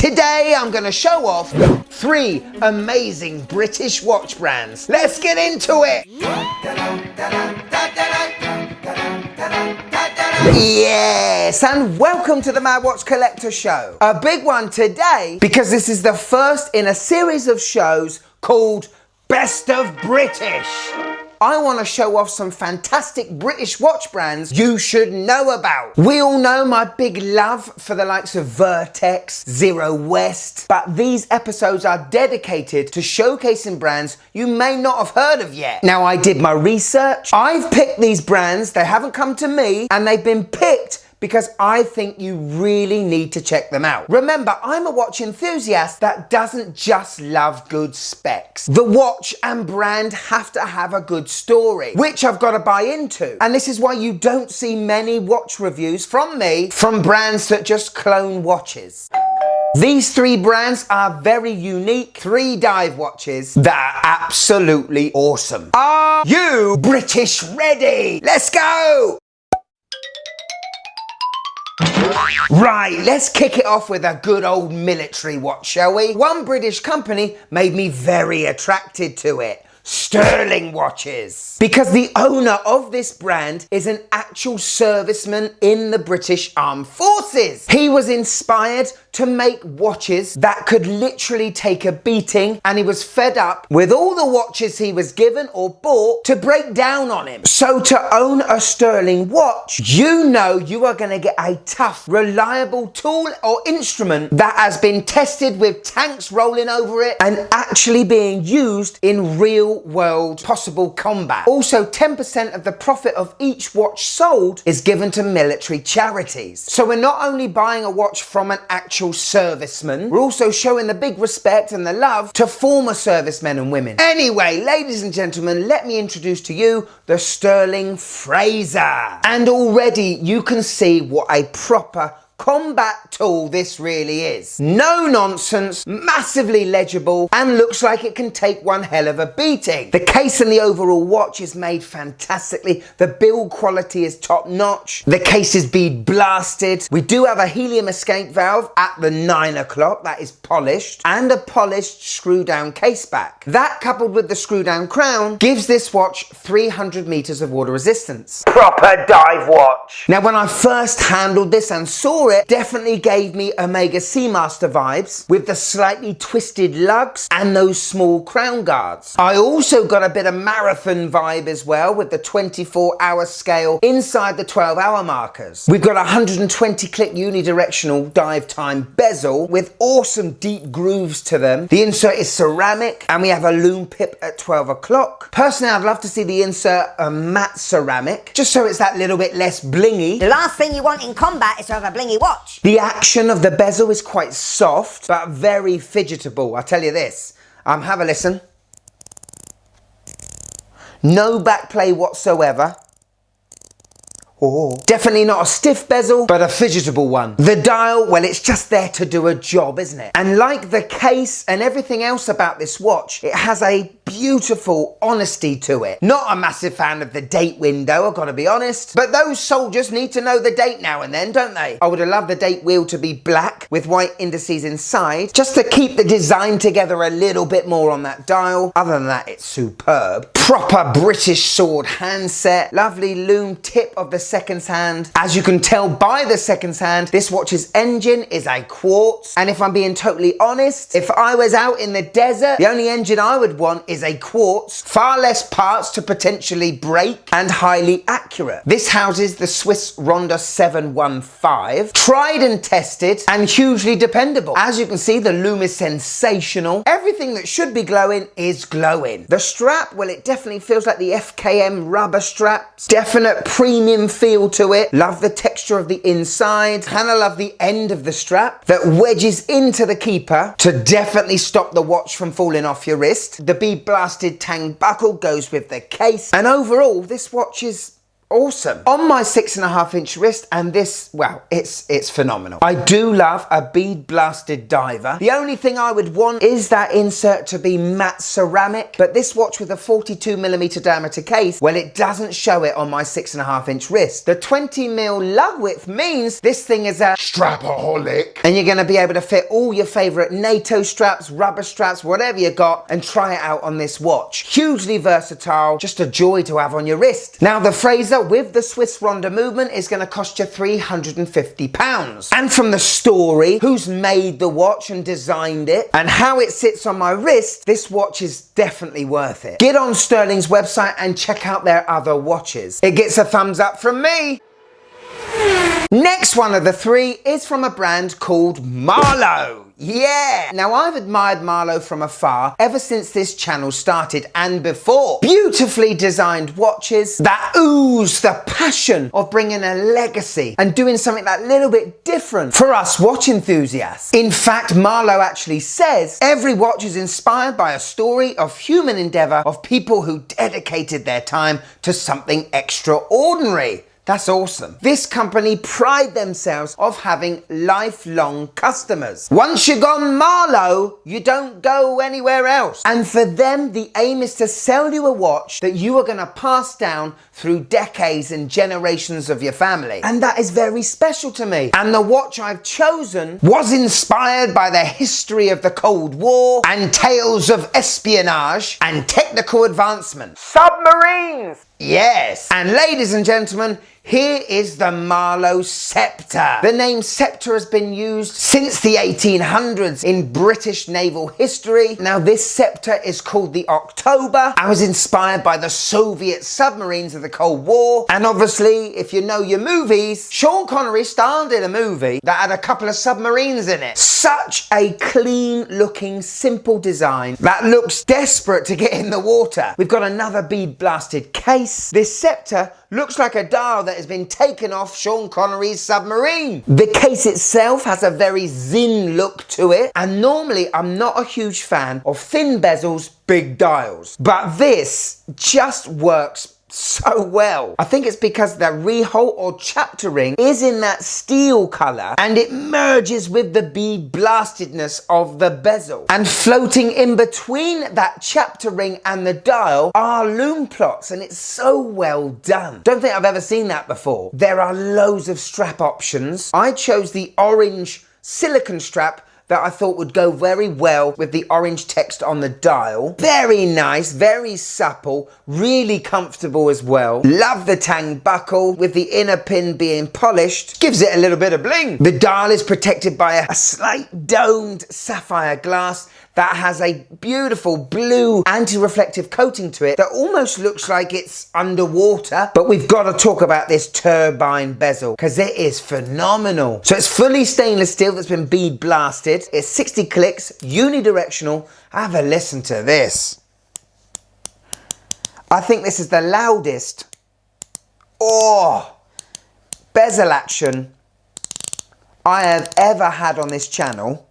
Today I'm going to show off 3 amazing British watch brands. Let's get into it! Yes, and welcome to the Mad Watch Collector Show. A big one today because this is the first in a series of shows called Best of British. I want to show off some fantastic British watch brands you should know about. We all know my big love for the likes of Vertex, Zero West, but these episodes are dedicated to showcasing brands you may not have heard of yet. Now, I did my research. I've picked these brands. They haven't come to me, and they've been picked because I think you really need to check them out. Remember, I'm a watch enthusiast that doesn't just love good specs. The watch and brand have to have a good story, which I've got to buy into. And this is why you don't see many watch reviews from me from brands that just clone watches. These 3 brands are very unique 3 dive watches that are absolutely awesome. Are you British ready? Let's go! Right, let's kick it off with a good old military watch, shall we? One British company made me very attracted to it. Sterling watches. Because the owner of this brand is an actual serviceman in the British Armed Forces. He was inspired to make watches that could literally take a beating, and he was fed up with all the watches he was given or bought to break down on him. So to own a sterling watch, you know you are going to get a tough, reliable tool or instrument that has been tested with tanks rolling over it and actually being used in real world possible combat. Also, 10% of the profit of each watch sold is given to military charities. So we're not only buying a watch from an actual serviceman, we're also showing the big respect and the love to former servicemen and women. Anyway, ladies and gentlemen, let me introduce to you the Sterling FRASER. And already you can see what a proper combat tool this really is. No nonsense, massively legible, and looks like it can take one hell of a beating. The case and the overall watch is made fantastically. The build quality is top notch. The case is bead blasted. We do have a helium escape valve at the 9 o'clock that is polished, and a polished screw down case back. That coupled with the screw down crown gives this watch 300 meters of water resistance. Proper dive watch. Now, when I first handled this and saw it, definitely gave me Omega Seamaster vibes with the slightly twisted lugs and those small crown guards. I also got a bit of marathon vibe as well with the 24-hour scale inside the 12-hour markers. We've got a 120 click unidirectional dive time bezel with awesome deep grooves to them. The insert is ceramic, and we have a loom pip at 12 o'clock. Personally, I'd love to see the insert a matte ceramic, just so it's that little bit less blingy. The last thing you want in combat is to have a blingy watch. The action of the bezel is quite soft, but very fidgetable. I tell you this, have a listen. No backplay whatsoever. Oh, definitely not a stiff bezel, but a fidgetable one. The dial, well, it's just there to do a job, isn't it? And like the case and everything else about this watch, it has a beautiful honesty to it. Not a massive fan of the date window, I've got to be honest, but those soldiers need to know the date now and then, don't they? I would have loved the date wheel to be black with white indices inside, just to keep the design together a little bit more on that dial. Other than that, it's superb. Proper British sword handset, lovely loom tip of the seconds hand. As you can tell by the seconds hand, this watch's engine is a quartz, and if I'm being totally honest, if I was out in the desert, the only engine I would want is a quartz, far less parts to potentially break, and highly accurate. This houses the Swiss Ronda 715, tried and tested and hugely dependable. As you can see, the loom is sensational. Everything that should be glowing is glowing. The strap, well, it definitely feels like the FKM rubber straps. Definite premium feel to it. Love the texture of the inside, and I love the end of the strap that wedges into the keeper to definitely stop the watch from falling off your wrist. The bead blasted tang buckle goes with the case, and overall this watch is awesome. On my 6.5-inch wrist, and this, well, it's phenomenal. I do love a bead blasted diver. The only thing I would want is that insert to be matte ceramic, but this watch with a 42mm diameter case, well, it doesn't show it on my 6.5-inch wrist. The 20mm lug width means this thing is a strapaholic, and you're gonna be able to fit all your favorite NATO straps, rubber straps, whatever you got, and try it out on this watch. Hugely versatile, just a joy to have on your wrist. Now the FRASER with the Swiss Ronda movement is gonna cost you £350. And from the story, who's made the watch and designed it, and how it sits on my wrist, this watch is definitely worth it. Get on Sterling's website and check out their other watches. It gets a thumbs up from me. Next one of the three is from a brand called Marlo. Yeah! Now I've admired Marlo from afar ever since this channel started and before. Beautifully designed watches that ooze the passion of bringing a legacy and doing something that little bit different for us watch enthusiasts. In fact, Marlo actually says every watch is inspired by a story of human endeavor of people who dedicated their time to something extraordinary. That's awesome. This company pride themselves of having lifelong customers. Once you've gone Marlo, you don't go anywhere else. And for them, the aim is to sell you a watch that you are going to pass down through decades and generations of your family. And that is very special to me. And the watch I've chosen was inspired by the history of the Cold War and tales of espionage and technical advancement. Submarines! Yes. And ladies and gentlemen, here is the Marlo Sceptre. The name Sceptre has been used since the 1800s in British naval history. Now this sceptre is called the October. I was inspired by the Soviet submarines of the Cold War. And obviously, if you know your movies, Sean Connery starred in a movie that had a couple of submarines in it. Such a clean looking, simple design that looks desperate to get in the water. We've got another bead blasted case. This sceptre looks like a dial that has been taken off Sean Connery's submarine. The case itself has a very zen look to it, and normally I'm not a huge fan of thin bezels, big dials, but this just works so well. I think it's because the reholt or chapter ring is in that steel color and it merges with the bead blastedness of the bezel. And floating in between that chapter ring and the dial are loom plots, and it's so well done. Don't think I've ever seen that before. There are loads of strap options. I chose the orange silicone strap that I thought would go very well with the orange text on the dial. Very nice, very supple, really comfortable as well. Love the tang buckle with the inner pin being polished. Gives it a little bit of bling. The dial is protected by a slight domed sapphire glass that has a beautiful blue anti-reflective coating to it that almost looks like it's underwater. But we've got to talk about this turbine bezel because it is phenomenal. So it's fully stainless steel that's been bead blasted. It's 60 clicks, unidirectional. Have a listen to this. I think this is the loudest bezel action I have ever had on this channel.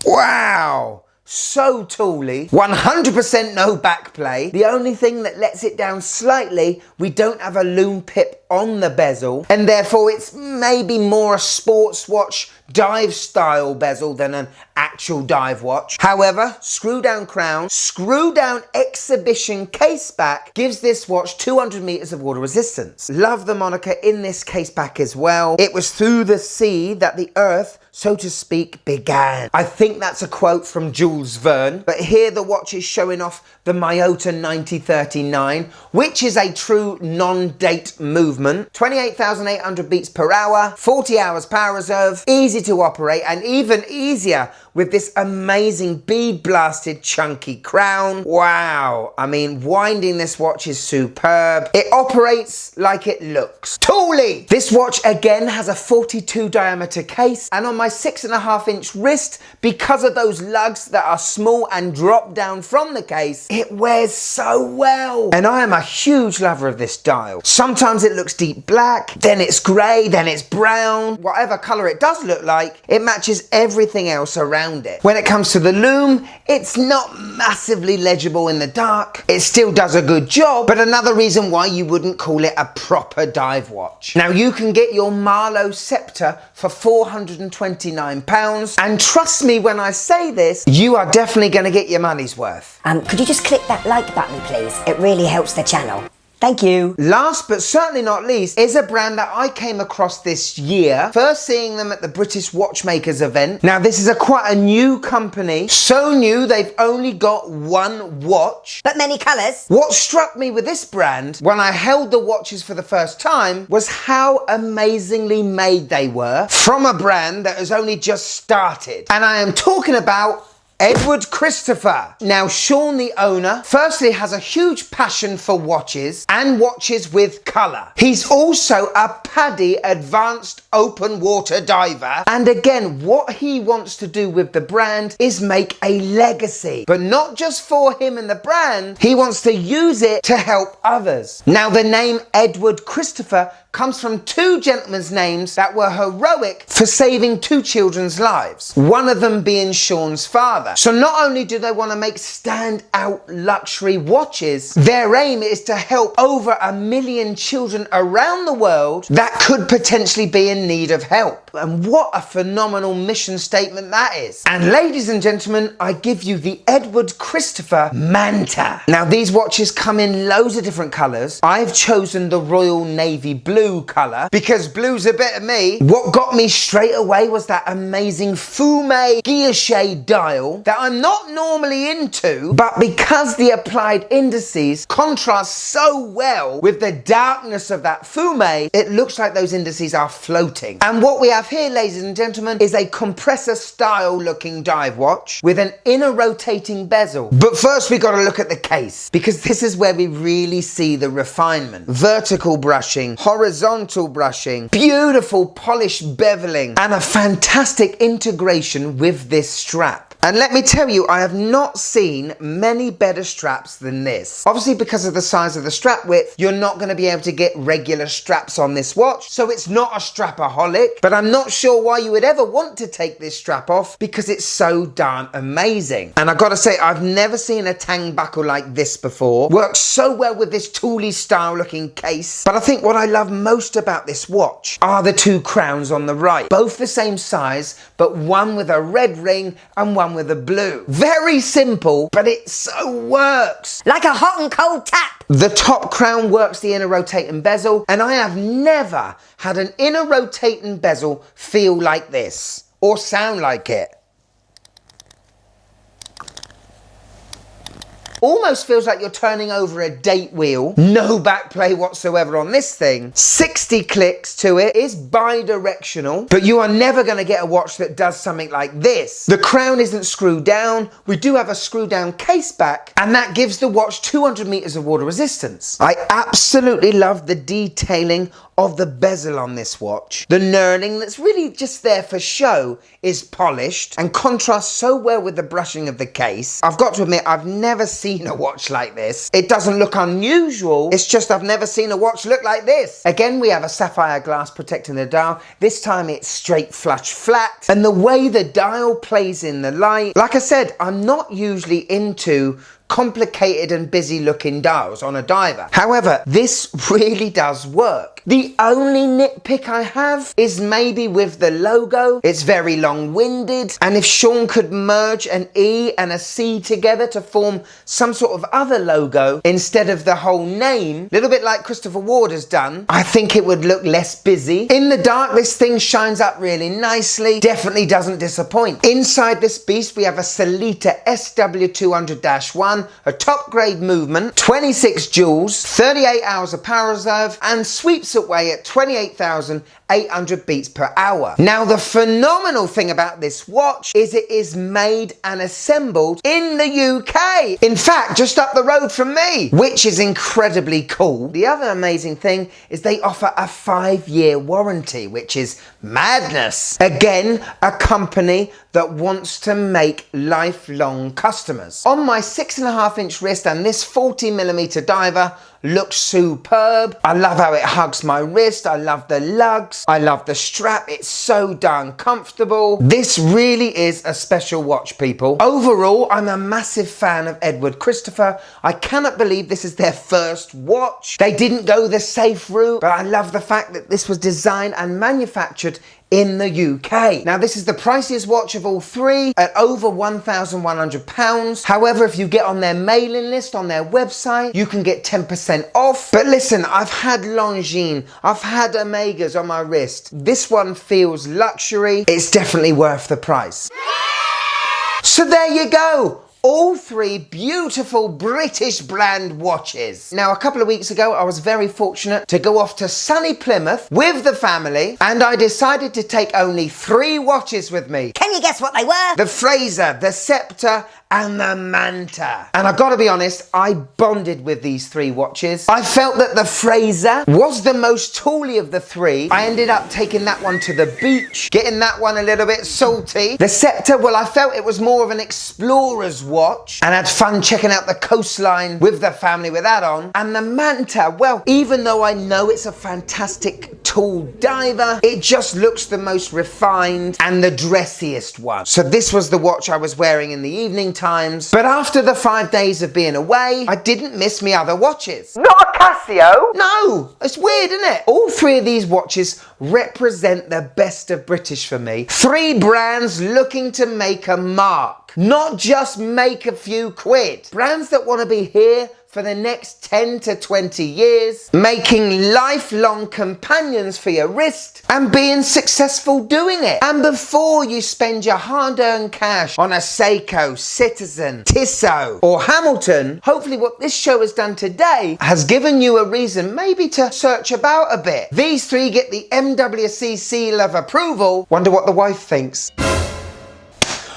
Wow! So tooly, 100% no backplay. The only thing that lets it down slightly, we don't have a loom pip on the bezel, and therefore it's maybe more a sports watch dive style bezel than an actual dive watch. However, screw down crown, screw down exhibition case back gives this watch 200 meters of water resistance. Love the moniker in this case back as well. It was through the sea that the earth, so to speak, began. I think that's a quote from Jules Verne, but here the watch is showing off the Miyota 9039, which is a true non-date movement. 28,800 beats per hour, 40 hours power reserve, easy to operate, and even easier with this amazing bead blasted chunky crown. Wow, I mean, winding this watch is superb. It operates like it looks. Tooly! This watch again has a 42 diameter case, and on my 6.5-inch wrist, because of those lugs that are small and drop down from the case, it wears so well. And I am a huge lover of this dial. Sometimes it looks looks deep black, then it's grey, then it's brown. Whatever colour it does look like, it matches everything else around it. When it comes to the lume, it's not massively legible in the dark. It still does a good job, but another reason why you wouldn't call it a proper dive watch. Now you can get your Marlo SCEPTRE for £429, and trust me when I say this, you are definitely going to get your money's worth. Could you just click that like button, please? It really helps the channel. Thank you. Last but certainly not least is a brand that I came across this year, first seeing them at the British Watchmakers event. Now this is quite a new company, so new they've only got one watch. But many colours. What struck me with this brand when I held the watches for the first time was how amazingly made they were from a brand that has only just started. And I am talking about Edward Christopher. Now Sean, the owner, firstly has a huge passion for watches and watches with colour. He's also a PADI advanced open water diver, and again what he wants to do with the brand is make a legacy, but not just for him and the brand, he wants to use it to help others. Now the name Edward Christopher comes from two gentlemen's names that were heroic for saving two children's lives, one of them being Sean's father. So not only do they want to make stand-out luxury watches, their aim is to help over 1 million children around the world that could potentially be in need of help. And what a phenomenal mission statement that is. And ladies and gentlemen, I give you the Edward Christopher MANTA. Now these watches come in loads of different colours. I've chosen the Royal Navy blue colour because blue's a bit of me. What got me straight away was that amazing Fume guilloche dial that I'm not normally into, but because the applied indices contrast so well with the darkness of that Fume, it looks like those indices are floating. And what we have here, ladies and gentlemen, is a compressor style looking dive watch with an inner rotating bezel. But first we got to look at the case, because this is where we really see the refinement. Vertical brushing, horizontal brushing, beautiful polished beveling, and a fantastic integration with this strap. And let me tell you, I have not seen many better straps than this. Obviously, because of the size of the strap width, you're not going to be able to get regular straps on this watch, so it's not a strapaholic, but I'm not sure why you would ever want to take this strap off because it's so darn amazing. And I've got to say, I've never seen a tang buckle like this before. Works so well with this tooly style looking case. But I think what I love most about this watch are the two crowns on the right. Both the same size, but one with a red ring and one with a blue. Very simple, but it so works. Like a hot and cold tap. The top crown works the inner rotating bezel, and I have never had an inner rotating bezel feel like this or sound like it. Almost feels like you're turning over a date wheel. No backplay whatsoever on this thing. 60 clicks to it. Is bi-directional, but you are never going to get a watch that does something like this. The crown isn't screwed down. We do have a screw down case back, and that gives the watch 200 meters of water resistance. I absolutely love the detailing of the bezel on this watch. The knurling that's really just there for show is polished and contrasts so well with the brushing of the case. I've got to admit, I've never seen a watch like this. It doesn't look unusual, it's just I've never seen a watch look like this. Again, we have a sapphire glass protecting the dial. This time it's straight flush flat, and the way the dial plays in the light, like I said, I'm not usually into complicated and busy looking dials on a diver. However, this really does work. The only nitpick I have is maybe with the logo. It's very long-winded, and if Sean could merge an E and a C together to form some sort of other logo instead of the whole name, a little bit like Christopher Ward has done, I think it would look less busy. In the dark, this thing shines up really nicely, definitely doesn't disappoint. Inside this beast, we have a Sellita SW200-1, a top grade movement, 26 joules, 38 hours of power reserve, and sweeps away at 28,800 beats per hour. Now, the phenomenal thing about this watch is it is made and assembled in the UK. In fact, just up the road from me, which is incredibly cool. The other amazing thing is they offer a 5-year warranty, which is madness. Again, a company that wants to make lifelong customers. On my 6.5-inch wrist and this 40mm diver, looks superb. I love how it hugs my wrist. I love the lugs. I love the strap. It's so darn comfortable. This really is a special watch, people. Overall, I'm a massive fan of Edward Christopher. I cannot believe this is their first watch. They didn't go the safe route, but I love the fact that this was designed and manufactured in the UK. Now, this is the priciest watch of all three at over £1,100. However, if you get on their mailing list on their website, you can get 10% off. But listen, I've had Longines, I've had Omegas on my wrist. This one feels luxury. It's definitely worth the price. So there you go. All three beautiful British brand watches. Now, a couple of weeks ago, I was very fortunate to go off to sunny Plymouth with the family, and I decided to take only 3 watches with me. Can you guess what they were? The FRASER, the SCEPTRE, and the MANTA. And I gotta be honest, I bonded with these 3 watches. I felt that the FRASER was the most tooly of the 3. I ended up taking that one to the beach, getting that one a little bit salty. The SCEPTRE, well, I felt it was more of an explorer's watch and had fun checking out the coastline with the family with that on. And the MANTA, well, even though I know it's a fantastic tool diver, it just looks the most refined and the dressiest one. So this was the watch I was wearing in the evening times. But after the 5 days of being away, I didn't miss me other watches. Not a Casio? No, it's weird, isn't it? All 3 of these watches represent the best of British for me. 3 brands looking to make a mark, not just make a few quid. Brands that want to be here for the next 10 to 20 years, making lifelong companions for your wrist and being successful doing it. And before you spend your hard-earned cash on a Seiko, Citizen, Tissot or Hamilton, hopefully what this show has done today has given you a reason maybe to search about a bit. These 3 get the MWC seal of approval. Wonder what the wife thinks.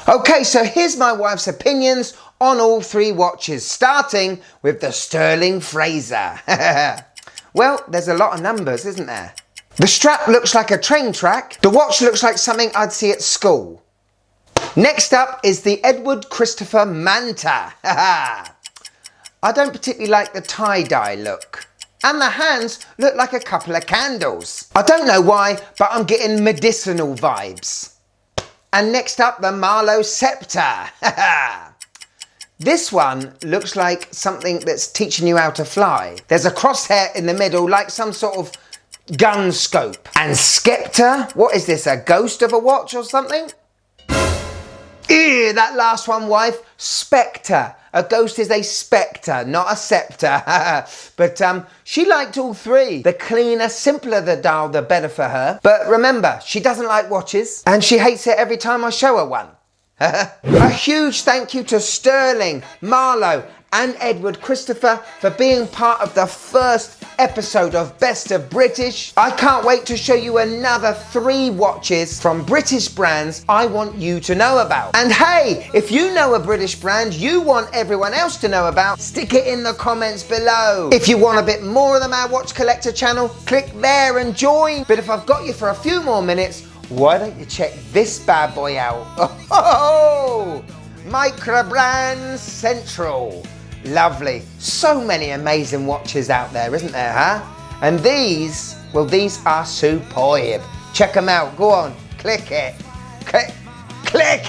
Okay, so here's my wife's opinions on all 3 watches, starting with the sterling FRASER. Well, there's a lot of numbers, isn't there? The strap looks like a train track. The watch looks like something I'd see at school. Next up is the Edward Christopher MANTA. I don't particularly like the tie-dye look. And the hands look like a couple of candles. I don't know why, but I'm getting medicinal vibes. And next up, the Marlo SCEPTRE. This one looks like something that's teaching you how to fly. There's a crosshair in the middle, like some sort of gun scope. And SCEPTRE, what is this, a ghost of a watch or something? Ew, that last one, wife, Spectre. A ghost is a spectre, not a scepter. But she liked all 3. The cleaner, simpler the dial, the better for her. But remember, she doesn't like watches, and she hates it every time I show her one. A huge thank you to Sterling, Marlo and Edward Christopher for being part of the first episode of Best of British. I can't wait to show you another 3 watches from British brands I want you to know about. And hey, if you know a British brand you want everyone else to know about, stick it in the comments below. If you want a bit more of the Mad Watch Collector channel, click there and join. But if I've got you for a few more minutes, why don't you check this bad boy out? Oh, microbrand Central. Lovely. So many amazing watches out there, isn't there, huh? And these, well, these are superb. Check them out. Go on. Click it. Click it.